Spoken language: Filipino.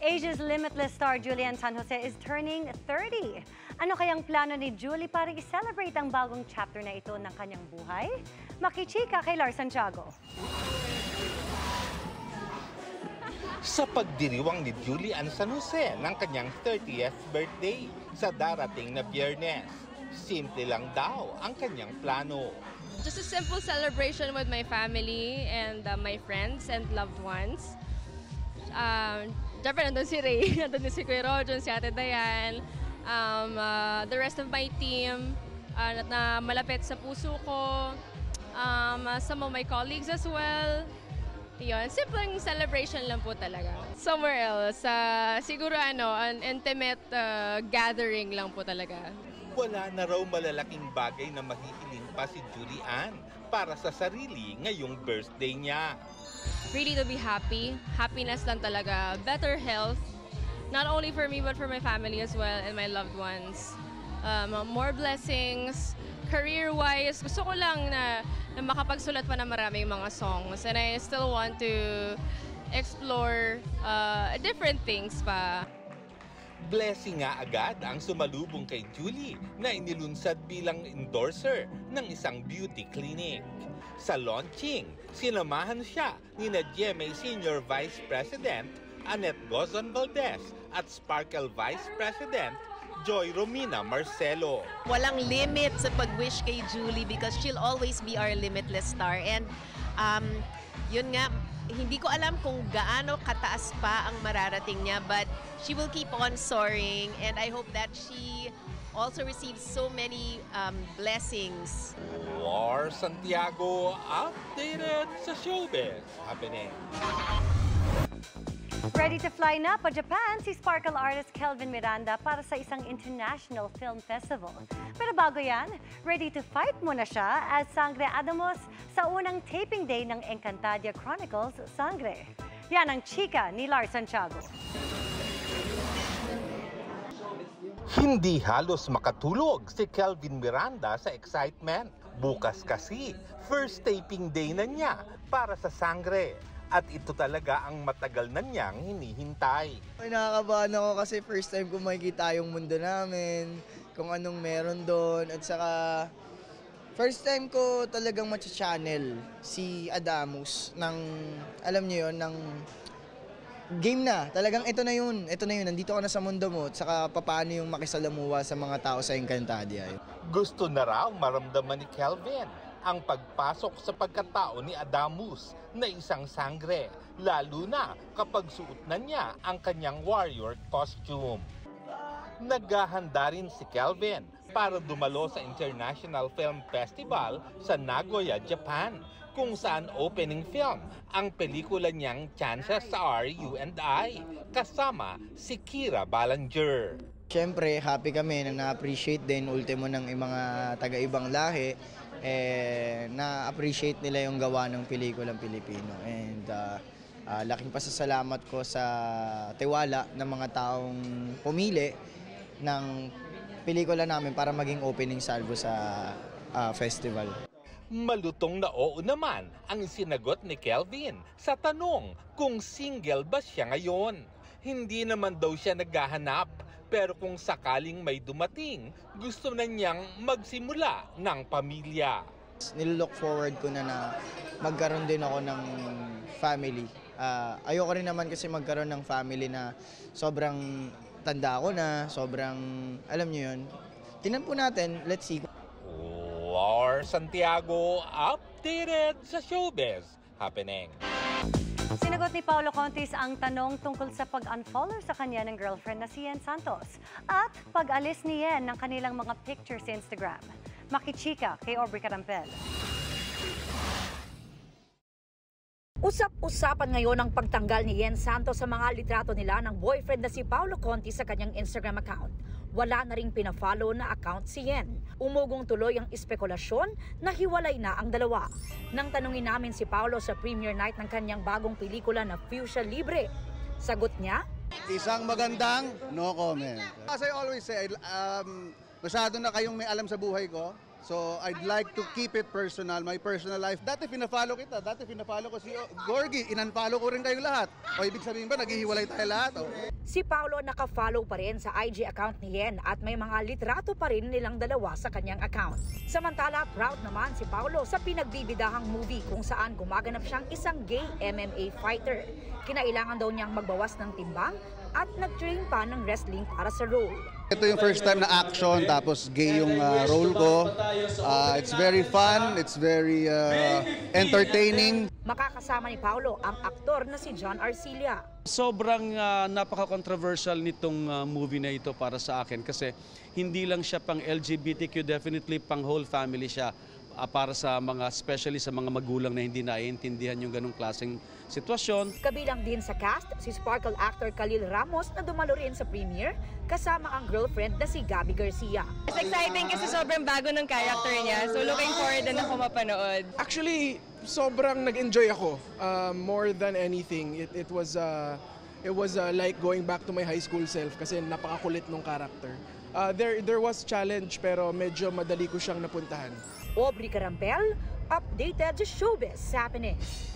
Asia's Limitless star Julian San Jose is turning 30. Ano kayang plano ni Julie para i-celebrate ang bagong chapter na ito ng kanyang buhay? Makichika kay Lars Santiago. Sa pagdiriwang ni Julian San Jose ng kanyang 30th birthday sa darating na Biyernes, simple lang daw ang kanyang plano. Just a simple celebration with my family and my friends and loved ones. Siyempre, nandun si Ray, nandun si Kuya Rojon, si Ate Dayan, the rest of my team na malapit sa puso ko, some of my colleagues as well. Yun, simpleng celebration lang po talaga. Somewhere else, siguro an intimate gathering lang po talaga. Wala na raw malalaking bagay na mahihiling pa si Julian para sa sarili ngayong birthday niya. Really to be happy. Happiness lang talaga. Better health. Not only for me but for my family as well and my loved ones. More blessings. Career-wise, gusto ko lang na makapagsulat pa ng maraming mga songs. And I still want to explore different things pa. Blessing nga agad ang sumalubong kay Julie na inilunsad bilang endorser ng isang beauty clinic. Sa launching, sinamahan siya ni GMA Senior Vice President Annette Gozon Valdez at Sparkle Vice President Joy Romina Marcelo. Walang limit sa pag-wish kay Julie because she'll always be our limitless star. And yun nga, hindi ko alam kung gaano kataas pa ang mararating niya, but she will keep on soaring and I hope that she also receives so many blessings. Lars Santiago, updated sa showbiz happening. Ready to fly na pa Japan si Sparkle artist Kelvin Miranda para sa isang international film festival. Pero bago yan, ready to fight muna siya as Sangre Adamos sa unang taping day ng Encantadia Chronicles Sangre. Yan ang chika ni Lars Santiago. Hindi halos makatulog si Kelvin Miranda sa excitement. Bukas kasi, first taping day na niya para sa Sangre. At ito talaga ang matagal na niyang hinihintay. Ay, nakakabahan ako kasi first time ko makikita yung mundo namin, kung anong meron doon. At saka, first time ko talagang matcha-channel si Adamus ng, alam niyo yun, ng game na. Talagang ito na yun, nandito ka na sa mundo mo. At saka, paano yung makisalamuha sa mga tao sa Encantadia. Gusto na raw maramdaman ni Kelvin ang pagpasok sa pagkatao ni Adamus na isang sangre, lalo na kapag suot na niya ang kanyang warrior costume. Naghahanda rin si Kelvin para dumalo sa International Film Festival sa Nagoya, Japan, kung saan opening film ang pelikula niyang Chances Are You and I, kasama si Kira Ballinger. Siyempre, happy kami na na-appreciate din ultimo ng mga taga-ibang lahi, na-appreciate nila yung gawa ng pelikulang Pilipino. And laking pasasalamat ko sa tiwala ng mga taong pumili ng pelikula namin para maging opening salvo sa festival. Malutong na oo naman ang sinagot ni Kelvin sa tanong kung single ba siya ngayon. Hindi naman daw siya naghahanap, pero kung sakaling may dumating, gusto na niyang magsimula ng pamilya. Nilook forward ko na magkaroon din ako ng family. Ayoko rin naman kasi magkaroon ng family na sobrang tanda ko na, sobrang, alam niyo yun. Tingnan po natin, let's see. Lars Santiago, updated sa showbiz happening. Sinagot ni Paolo Contis ang tanong tungkol sa pag-unfollow sa kanya ng girlfriend na si Yen Santos at pag-alis ni Yen ng kanilang mga pictures sa Instagram. Makichika kay Aubrey Carampel. Usap-usapan ngayon ang pagtanggal ni Yen Santos sa mga litrato nila ng boyfriend na si Paolo Contis sa kanyang Instagram account. Wala na ring pina-follow na account si Yen. Umugong tuloy ang espekulasyon na hiwalay na ang dalawa. Nang tanungin namin si Paolo sa premiere night ng kanyang bagong pelikula na Fuchsia Libre, sagot niya, isang magandang no comment. As I always say, masyado na kayong may alam sa buhay ko. So I'd like to keep it personal, my personal life. Dati pina-follow kita, dati pina-follow ko si Gorgie, in-unfollow ko rin kayo lahat. O ibig sabihin ba, naghihiwalay tayo lahat? O? Si Paulo naka-follow pa rin sa IG account ni Yen at may mga litrato pa rin nilang dalawa sa kanyang account. Samantala, proud naman si Paulo sa pinagbibidahang movie kung saan gumaganap siyang isang gay MMA fighter. Kinailangan daw niyang magbawas ng timbang at nag-train pa ng wrestling para sa role. Ito yung first time na action, tapos gay yung role ko. It's very fun, it's very entertaining. Makakasama ni Paulo ang aktor na si John Arcilla. Sobrang napaka-controversial nitong movie na ito para sa akin kasi hindi lang siya pang LGBTQ, definitely pang whole family siya. Para sa mga, especially sa mga magulang na hindi naiintindihan yung ganong klaseng sitwasyon. Kabilang din sa cast, si Sparkle actor Khalil Ramos na dumalo rin sa premiere kasama ang girlfriend na si Gabby Garcia. It's exciting kasi sobrang bago ng character niya. So looking forward din ako mapanood. Actually, sobrang nag-enjoy ako. More than anything, it was like going back to my high school self kasi napakakulit ng character. There was challenge pero medyo madali ko siyang napuntahan. Aubrey Carampel, updated showbiz happenings.